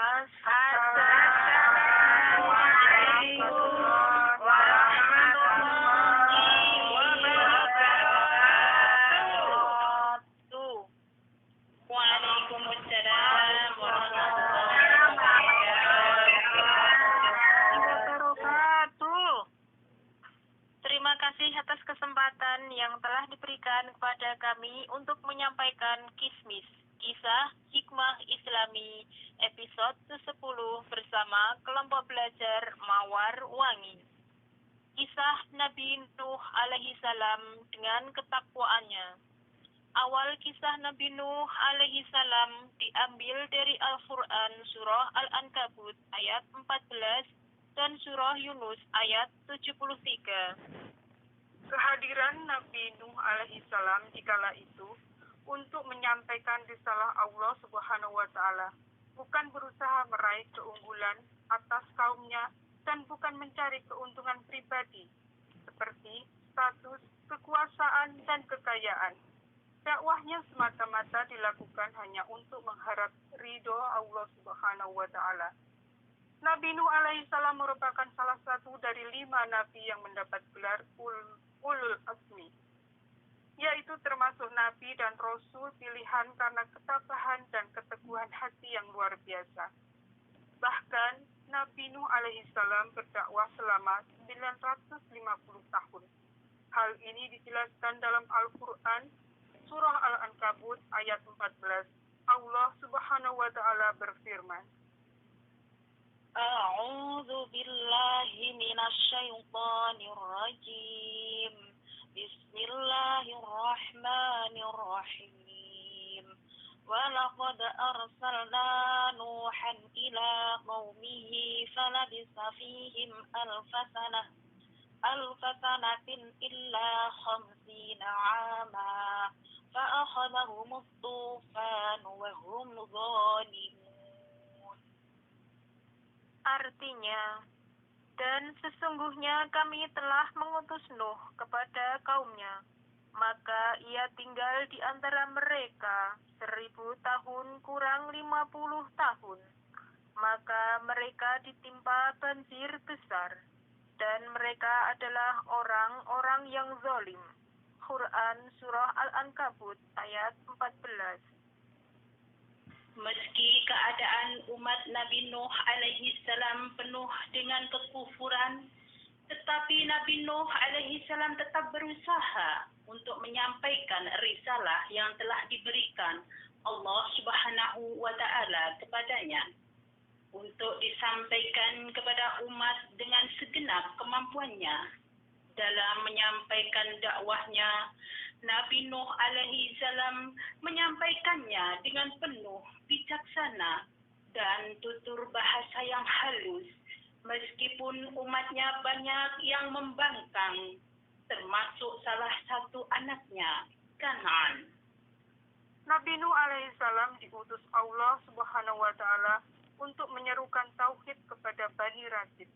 Assalamualaikum warahmatullahi wabarakatuh. Waalaikumsalam warahmatullahi wabarakatuh. Terima kasih atas kesempatan yang telah diberikan kepada kami untuk menyampaikan Kisah Hikmah Islami episode 10 bersama kelompok belajar Mawar Wangi. Kisah Nabi Nuh alaihi salam dengan ketakwaannya. Awal kisah Nabi Nuh alaihi salam diambil dari Al-Quran surah Al-Ankabut ayat 14 dan surah Yunus ayat 73. Kehadiran Nabi Nuh alaihi salam dikala itu untuk menyampaikan risalah Allah Subhanahu wa Ta'ala, bukan berusaha meraih keunggulan atas kaumnya dan bukan mencari keuntungan pribadi seperti status, kekuasaan, dan kekayaan. Dakwahnya semata-mata dilakukan hanya untuk mengharap ridho Allah Subhanahu wa Ta'ala. Nabi Nuh alaihi salam merupakan salah satu dari 5 nabi yang mendapat gelar Ulul Azmi, yaitu termasuk nabi dan rasul pilihan karena ketabahan dan keteguhan hati yang luar biasa. Bahkan Nabi Nuh alaihi salam berdakwah selama 950 tahun. Hal ini dijelaskan dalam Al-Quran surah Al-Ankabut ayat 14. Allah Subhanahu wa Ta'ala berfirman, A'udzu billahi minasy syaithanir rajim. Bismillahirrahmanirrahim. Wa laqad arsalna Nuhan ila qaumihi falabisa fihim alfasanatin illa 50 'ama fa akhadhahumut tufan wa hum zalimun. Artinya, dan sesungguhnya kami telah mengutus Nuh kepada kaumnya, maka ia tinggal di antara mereka 1000 tahun kurang 50 tahun. Maka mereka ditimpa banjir besar, dan mereka adalah orang-orang yang zalim. Quran surah Al-Ankabut ayat 14. Meski keadaan umat Nabi Nuh alaihi salam penuh dengan kekufuran, tetapi Nabi Nuh alaihi salam tetap berusaha untuk menyampaikan risalah yang telah diberikan Allah Subhanahu wa Ta'ala kepadanya untuk disampaikan kepada umat dengan segenap kemampuannya. Dalam menyampaikan dakwahnya, Nabi Nuh alaihi salam menyampaikannya dengan penuh bijaksana dan tutur bahasa yang halus, meskipun umatnya banyak yang membangkang, termasuk salah satu anaknya, Kan'an. Nabi Nuh alaihi salam diutus Allah Subhanahu wa Ta'ala untuk menyerukan tauhid kepada Bani Rasid,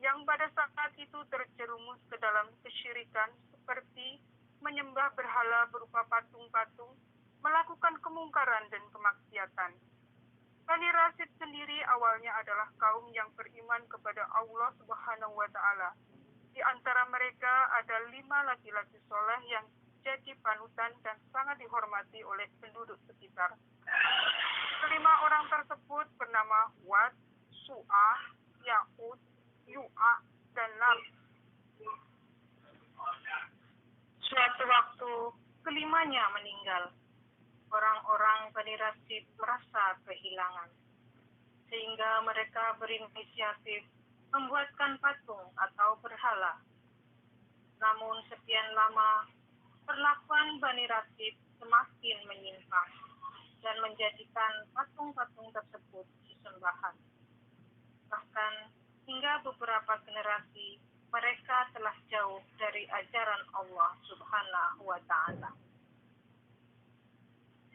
yang pada saat itu terjerumus ke dalam kesyirikan seperti menyembah berhala berupa patung-patung, melakukan kemungkaran dan kemaksiatan. Bani Rasid sendiri awalnya adalah kaum yang beriman kepada Allah Subhanahu wa Ta'ala. Di antara mereka ada 5 laki-laki soleh yang jadi panutan dan sangat dihormati oleh penduduk sekitar. Kelima orang tersebut bernama Wad, Su'ah, Ya'ud, Yu'ah, dan Lam. Suatu waktu, kelimanya meninggal. Orang-orang Bani Rasid merasa kehilangan, sehingga mereka berinisiatif membuatkan patung atau berhala. Namun sekian lama, perlakuan Bani Rasid semakin menyimpang dan menjadikan patung-patung tersebut sesembahan. Bahkan hingga beberapa generasi, mereka telah jauh dari ajaran Allah Subhanahu wa Ta'ala.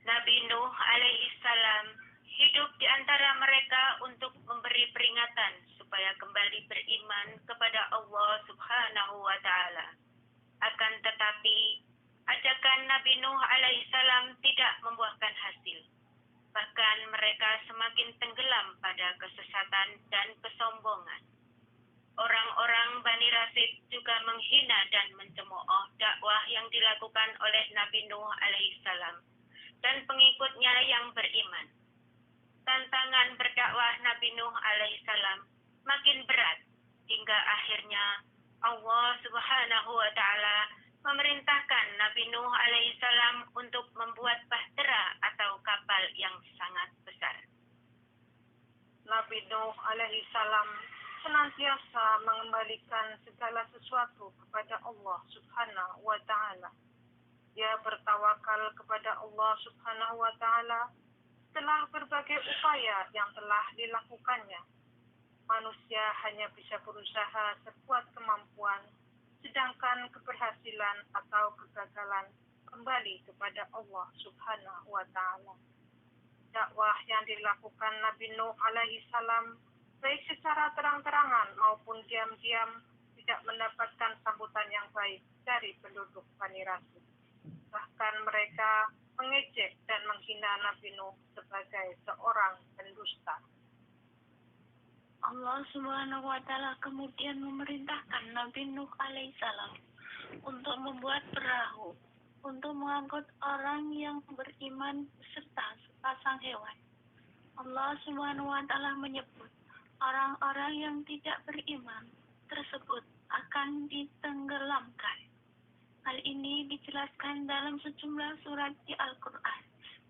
Nabi Nuh alaihi salam hidup di antara mereka untuk memberi peringatan supaya kembali beriman kepada Allah Subhanahu wa Ta'ala. Akan tetapi, ajakan Nabi Nuh alaihi salam tidak membuahkan hasil. Bahkan mereka semakin tenggelam pada kesesatan dan kesombongan. Orang-orang Bani Rasid juga menghina dan mencemooh dakwah yang dilakukan oleh Nabi Nuh alaihissalam dan pengikutnya yang beriman. Tantangan berdakwah Nabi Nuh alaihissalam makin berat hingga akhirnya Allah Subhanahu wa taala memerintahkan Nabi Nuh alaihissalam untuk membuat bahtera atau kapal yang sangat besar. Nabi Nuh alaihissalam senantiasa mengembalikan segala sesuatu kepada Allah Subhanahu wa taala. Dia bertawakal kepada Allah Subhanahu wa taala setelah berbagai upaya yang telah dilakukannya. Manusia hanya bisa berusaha sekuat kemampuan, sedangkan keberhasilan atau kegagalan kembali kepada Allah Subhanahu wa taala. Dakwah yang dilakukan Nabi Nuh alaihissalam baik secara terang-terangan maupun diam-diam tidak mendapatkan sambutan yang baik dari penduduk Bani Rasid. Bahkan mereka mengejek dan menghina Nabi Nuh sebagai seorang pendusta. Allah Subhanahu wa taala kemudian memerintahkan Nabi Nuh alaihissalam untuk membuat perahu untuk mengangkut orang yang beriman serta sepasang hewan. Allah Subhanahu wa taala menyebut orang-orang yang tidak beriman tersebut akan ditenggelamkan. Hal ini dijelaskan dalam sejumlah surat di Al-Quran.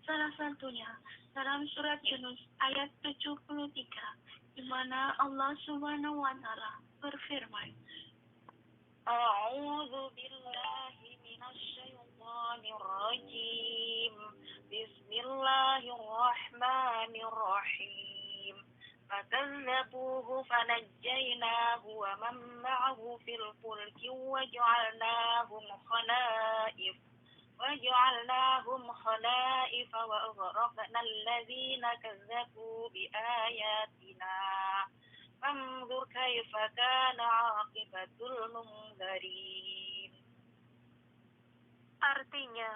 Salah satunya dalam surat Yunus ayat 73, di mana Allah Subhanahu wa taala berfirman, A'udzu billahi minasy syaithanir rajim. Bismillahirrahmanirrahim. فكذبوه فنجيناه ومن معه في الفلك وجعلناهم خلائف وأغرقنا الذين كذبوا بآياتنا فانظر كيف كان عاقبة المنذرين. Artinya,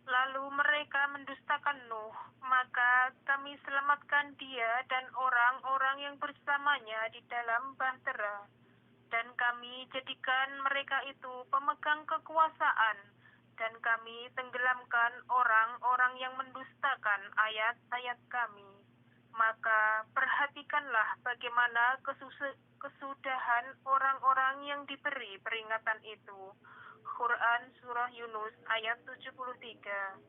lalu mereka mendustakan Nuh, maka kami selamatkan dia dan orang-orang yang bersamanya di dalam bahtera. Dan kami jadikan mereka itu pemegang kekuasaan, dan kami tenggelamkan orang-orang yang mendustakan ayat-ayat kami. Maka perhatikanlah bagaimana kesudahan orang-orang yang diberi peringatan itu. Quran Surah Yunus ayat 73.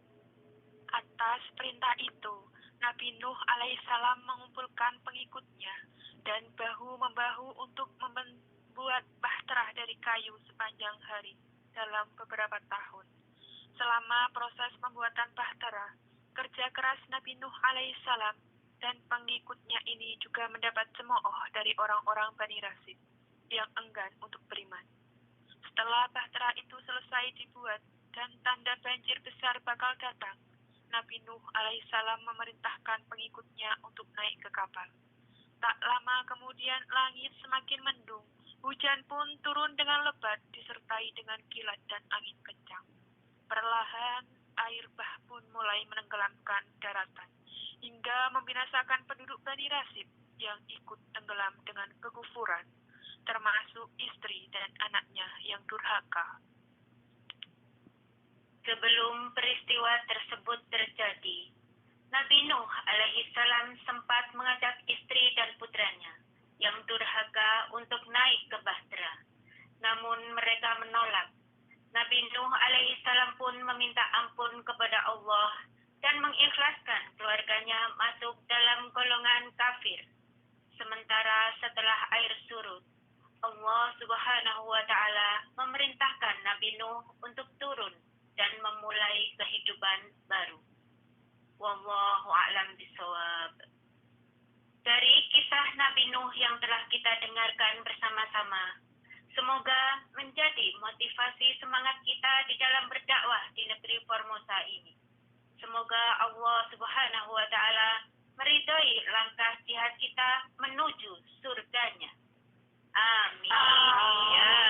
Atas perintah itu, Nabi Nuh alaihissalam mengumpulkan pengikutnya dan bahu-membahu untuk membuat bahtera dari kayu sepanjang hari dalam beberapa tahun. Selama proses pembuatan bahtera, kerja keras Nabi Nuh alaihissalam dan pengikutnya ini juga mendapat cemooh dari orang-orang Bani Rasid yang enggan untuk beriman. Setelah bahtera itu selesai dibuat dan tanda banjir besar bakal datang, Nabi Nuh alaihissalam memerintahkan pengikutnya untuk naik ke kapal. Tak lama kemudian langit semakin mendung, hujan pun turun dengan lebat disertai dengan kilat dan angin kencang. Perlahan air bah pun mulai menenggelamkan daratan, hingga membinasakan penduduk Bani Rasid yang ikut tenggelam dengan kekufuran, termasuk istri dan anaknya yang durhaka. Sebelum peristiwa tersebut terjadi, Nabi Nuh alaihissalam sempat mengajak istri dan putranya yang durhaka untuk naik ke bahtera. Namun mereka menolak. Nabi Nuh alaihissalam pun meminta ampun kepada Allah dan mengikhlaskan keluarganya masuk dalam golongan kafir. Sementara setelah air surut, Allah Subhanahu wa taala memerintahkan Nabi Nuh untuk turun dan memulai kehidupan baru. Wallahu a'lam bishawab. Dari kisah Nabi Nuh yang telah kita dengarkan bersama-sama, semoga menjadi motivasi semangat kita di dalam berdakwah di negeri Formosa ini. Semoga Allah Subhanahu wa taala meridhoi langkah jihad kita menuju surganya. Amin. Ya